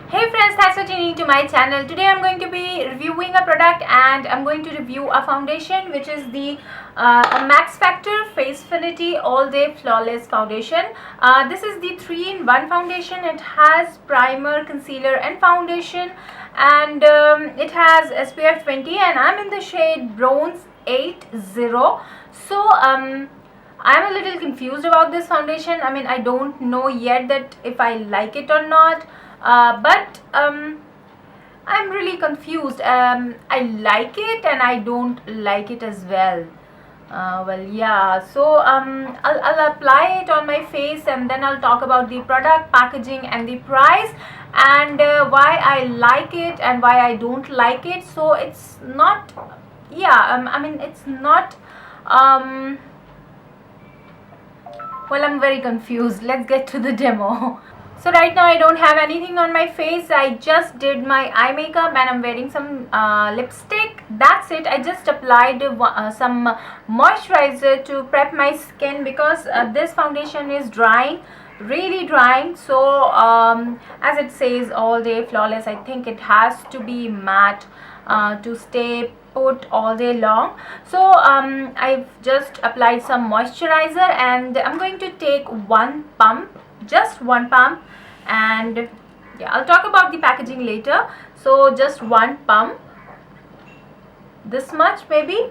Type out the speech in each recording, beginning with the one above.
Hey friends, thanks for tuning to my channel. Today I'm going to be reviewing a product and I'm going to review a foundation which is the Max Factor Facefinity All Day Flawless Foundation. This is the 3-in-1 foundation. It has primer, concealer and foundation, and it has SPF 20 and I'm in the shade Bronze 80. So I'm a little confused about this foundation. I don't know yet that if I like it or not, but I'm really confused. I like it and I don't like it as well. So I'll apply it on my face and then I'll talk about the product, packaging and the price, and why I like it and why I don't like it. So it's not, it's not, I'm very confused. Let's get to the demo. So right now I don't have anything on my face. I just did my eye makeup and I'm wearing some lipstick. That's it. I just applied some moisturizer to prep my skin because this foundation is drying, really drying. So as it says all day flawless, I think it has to be matte to stay put all day long. So I've just applied some moisturizer and I'm going to take one pump, just one pump, and yeah, I'll talk about the packaging later. So just one pump, this much maybe,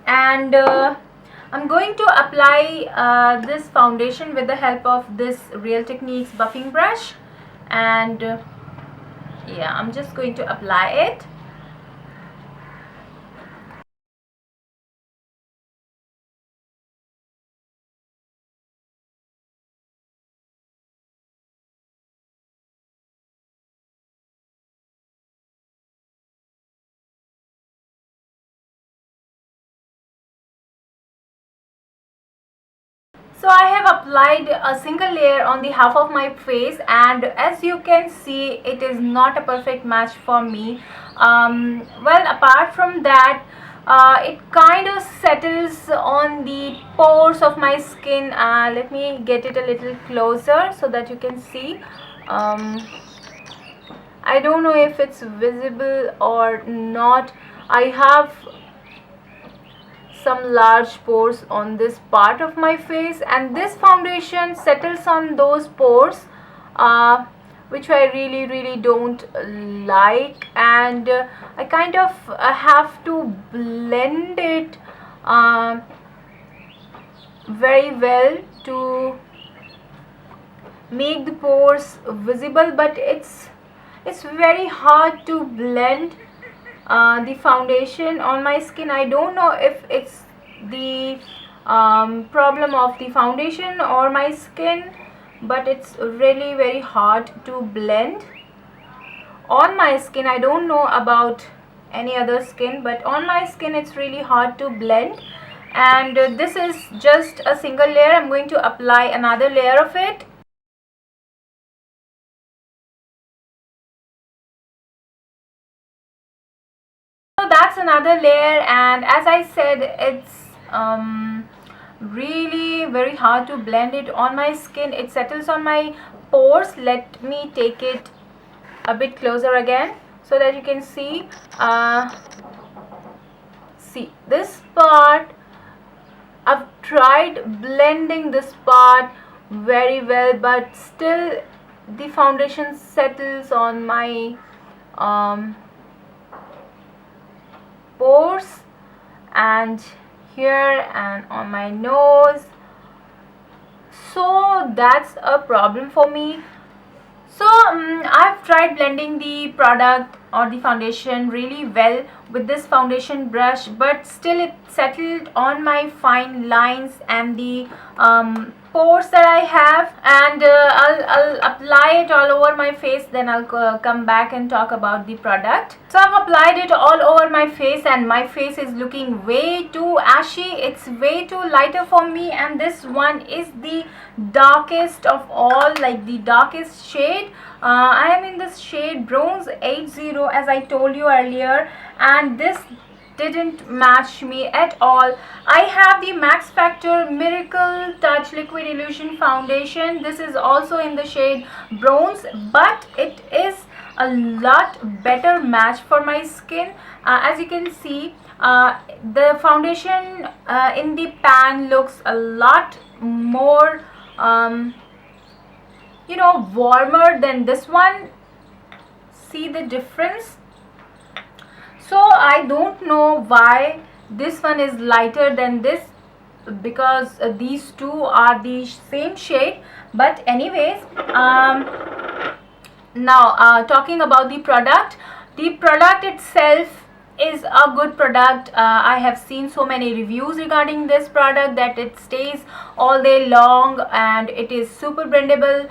and I'm going to apply this foundation with the help of this Real Techniques buffing brush, and yeah, I'm just going to apply it. So I have applied a single layer on the half of my face, and as you can see it is not a perfect match for me. Apart from that, it kind of settles on the pores of my skin. Let me get it a little closer so that you can see. I don't know if it's visible or not. I have some large pores on this part of my face, and this foundation settles on those pores, which I really don't like, and I kind of have to blend it very well to make the pores visible, but it's very hard to blend the foundation on my skin. I don't know if it's the problem of the foundation or my skin, but it's really very hard to blend on my skin. I don't know about any other skin, but on my skin it's really hard to blend. And this is just a single layer. I'm going to apply another layer of it. So that's another layer, and as I said, it's really very hard to blend it on my skin. It settles on my pores. Let me take it a bit closer again so that you can see. See this part, I've tried blending this part very well, but still the foundation settles on my pores and here and on my nose. So that's a problem for me. So I've tried blending the product or the foundation really well with this foundation brush, but still it settled on my fine lines and the pores that I have, and I'll apply it all over my face, then I'll come back and talk about the product. So I've applied it all over my face and my face is looking way too ashy. It's way too lighter for me, and this one is the darkest of all, like the darkest shade. I am in this shade Bronze 80, as I told you earlier, and this didn't match me at all. I have the Max Factor Miracle Touch Liquid Illusion Foundation. This is also in the shade bronze, but it is a lot better match for my skin. As you can see, the foundation in the pan looks a lot more warmer than this one. See the difference? So I don't know why this one is lighter than this, because these two are the same shade. But anyways, now talking about the product itself is a good product. I have seen so many reviews regarding this product that it stays all day long and it is super blendable.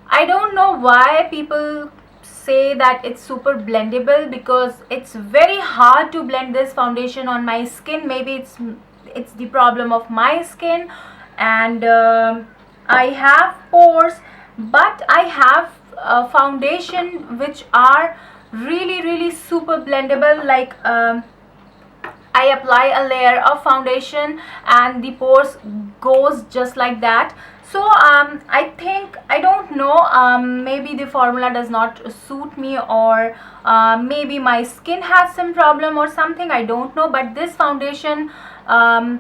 I don't know why people say that it's super blendable, because it's very hard to blend this foundation on my skin. Maybe it's the problem of my skin, and I have pores, but I have a foundation which are really super blendable. Like I apply a layer of foundation and the pores goes just like that. So I don't know, maybe the formula does not suit me, or maybe my skin has some problem or something, I don't know. But this foundation, I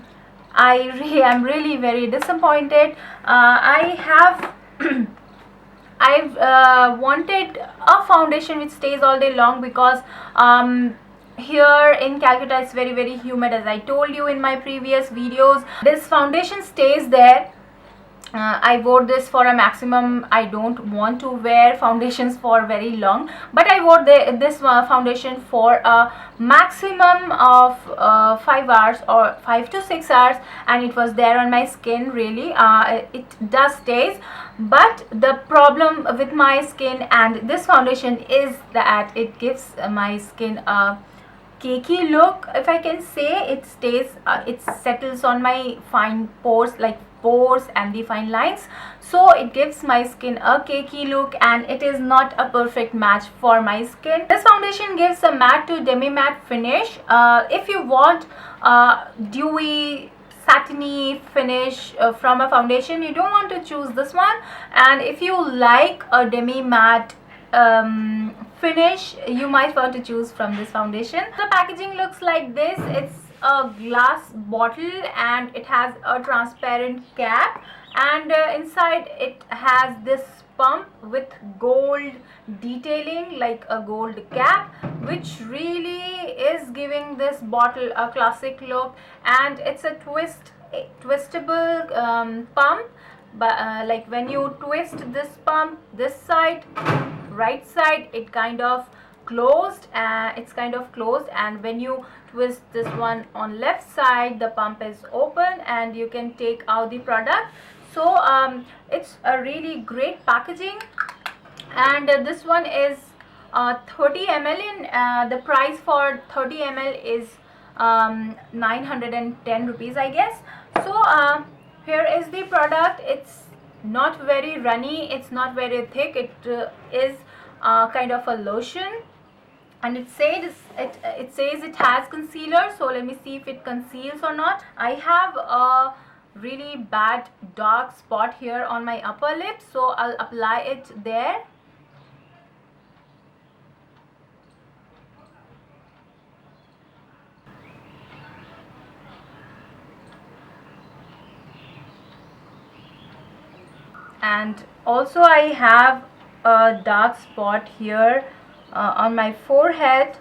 am really very disappointed. I have I've wanted a foundation which stays all day long, because here in Calcutta it's very humid, as I told you in my previous videos. This foundation stays there. I wore this for a maximum. I don't want to wear foundations for very long, but I wore this foundation for a maximum of 5 hours or 5 to 6 hours, and it was there on my skin. Really, it does stays. But the problem with my skin and this foundation is that it gives my skin a cakey look, if I can say. It stays, it settles on my fine pores, like pores and the fine lines, so it gives my skin a cakey look, and it is not a perfect match for my skin. This foundation gives a matte to demi matte finish. If you want dewy satiny finish from a foundation, you don't want to choose this one. And if you like a demi matte finish, you might want to choose from this foundation. The packaging looks like this. It's a glass bottle and it has a transparent cap, and inside it has this pump with gold detailing, like a gold cap, which really is giving this bottle a classic look. And it's a twistable pump, but like when you twist this pump, this side, right side, it kind of closed, it's kind of closed, and when you twist this one on left side, the pump is open and you can take out the product. So it's a really great packaging. And this one is 30 ml in the price for 30 ml is 910 rupees, I guess. So here is the product. It's not very runny, it's not very thick. It is kind of a lotion, and it says it has concealer. So let me see if it conceals or not. I have a really bad dark spot here on my upper lip, so I'll apply it there. And also I have a dark spot here on my forehead.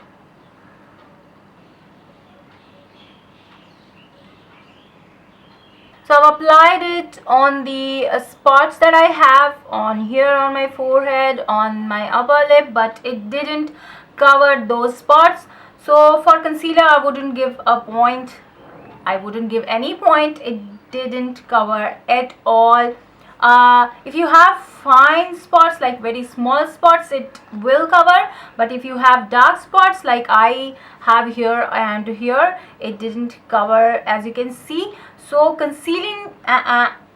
So I've applied it on the spots that I have on here on my forehead, on my upper lip, but it didn't cover those spots. So for concealer, I wouldn't give a point. I wouldn't give any point. It didn't cover at all. If you have fine spots, like very small spots, it will cover. But if you have dark spots like I have here and here, it didn't cover, as you can see. So concealing,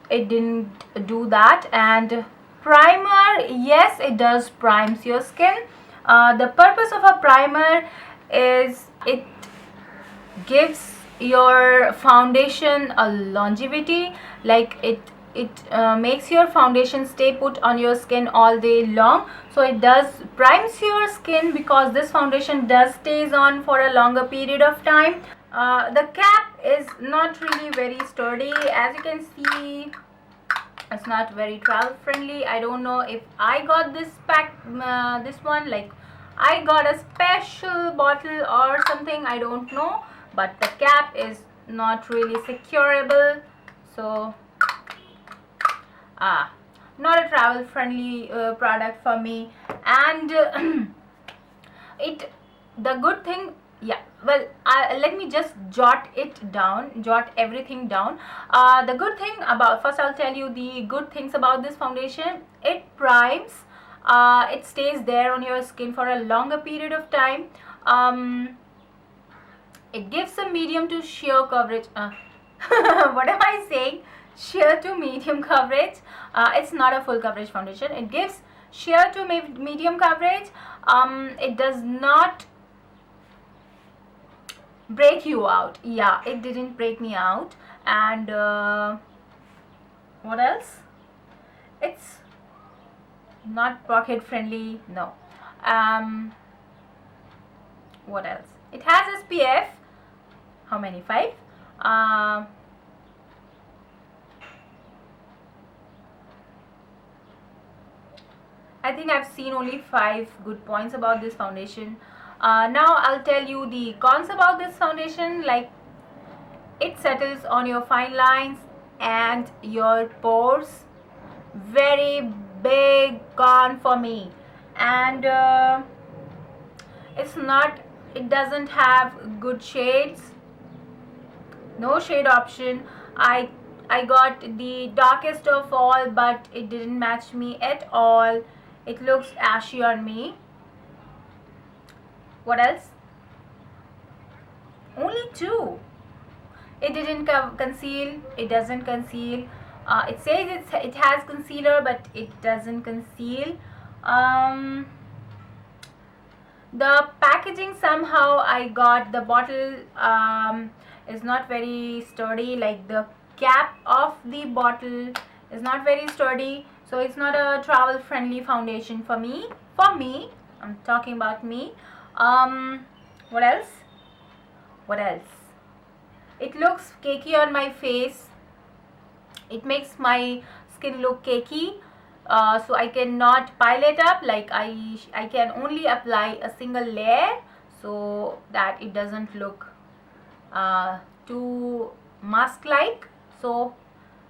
it didn't do that. And primer, yes, it does primes your skin. The purpose of a primer is it gives your foundation a longevity, like it makes your foundation stay put on your skin all day long. So it does primes your skin, because this foundation does stays on for a longer period of time. The cap is not really very sturdy, as you can see. It's not very travel friendly. I don't know if I got this pack, this one, like I got a special bottle or something, I don't know, but the cap is not really secureable. So not a travel friendly product for me. And the good thing, yeah, well, let me just jot everything down. The good thing about, first I'll tell you the good things about this foundation. It primes, it stays there on your skin for a longer period of time. It gives a medium to sheer coverage. What am I saying? Sheer to medium coverage. It's not a full coverage foundation. It gives sheer to medium coverage. It does not break you out. Yeah, it didn't break me out. And what else? It's not pocket friendly. No. What else? It has SPF. How many? 5. I think I've seen only 5 good points about this foundation. Now I'll tell you the cons about this foundation. Like, it settles on your fine lines and your pores. Very big con for me. And it doesn't have good shades. No shade option. I got the darkest of all, but it didn't match me at all. It looks ashy on me. What else? Only 2. It didn't conceal. It doesn't conceal. It says it has concealer, but it doesn't conceal. The packaging, somehow I got the bottle is not very sturdy. Like, the cap of the bottle is not very sturdy, so it's not a travel friendly foundation for me. I'm talking about me. What else? It looks cakey on my face. It makes my skin look cakey. So I cannot pile it up. Like, I can only apply a single layer, so that it doesn't look too mask like. So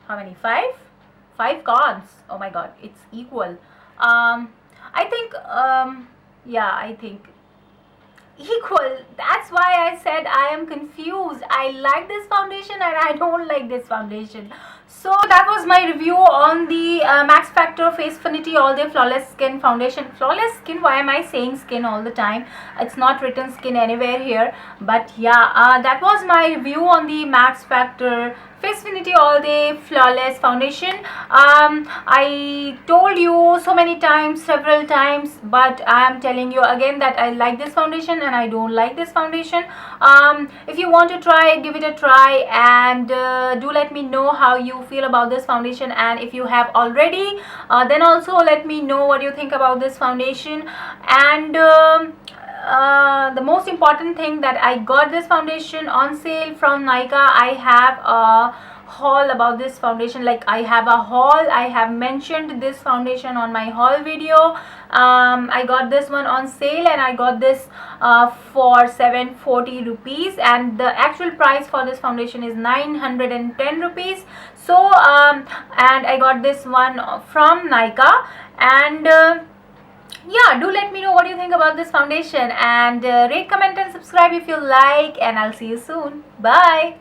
how many? 5 cons. Oh my god, it's equal. I think equal. That's why I said I am confused. I like this foundation and I don't like this foundation. So that was my review on the Max Factor Facefinity All Day Flawless Skin Foundation. Flawless Skin, why am I saying skin all the time? It's not written skin anywhere here. But yeah, that was my review on the Max Factor Facefinity All Day Flawless Foundation. I told you so many times, several times, but I am telling you again that I like this foundation and I don't like this foundation. If you want to try, give it a try, and do let me know how you feel about this foundation. And if you have already, then also let me know what you think about this foundation. And the most important thing, that I got this foundation on sale from Nykaa. I have a haul about this foundation. Like, I have a haul. I have mentioned this foundation on my haul video. I got this one on sale, and I got this for 740 rupees, and the actual price for this foundation is 910 rupees. So and I got this one from Nykaa. And yeah, do let me know what you think about this foundation, and rate, comment and subscribe if you like, and I'll see you soon. Bye.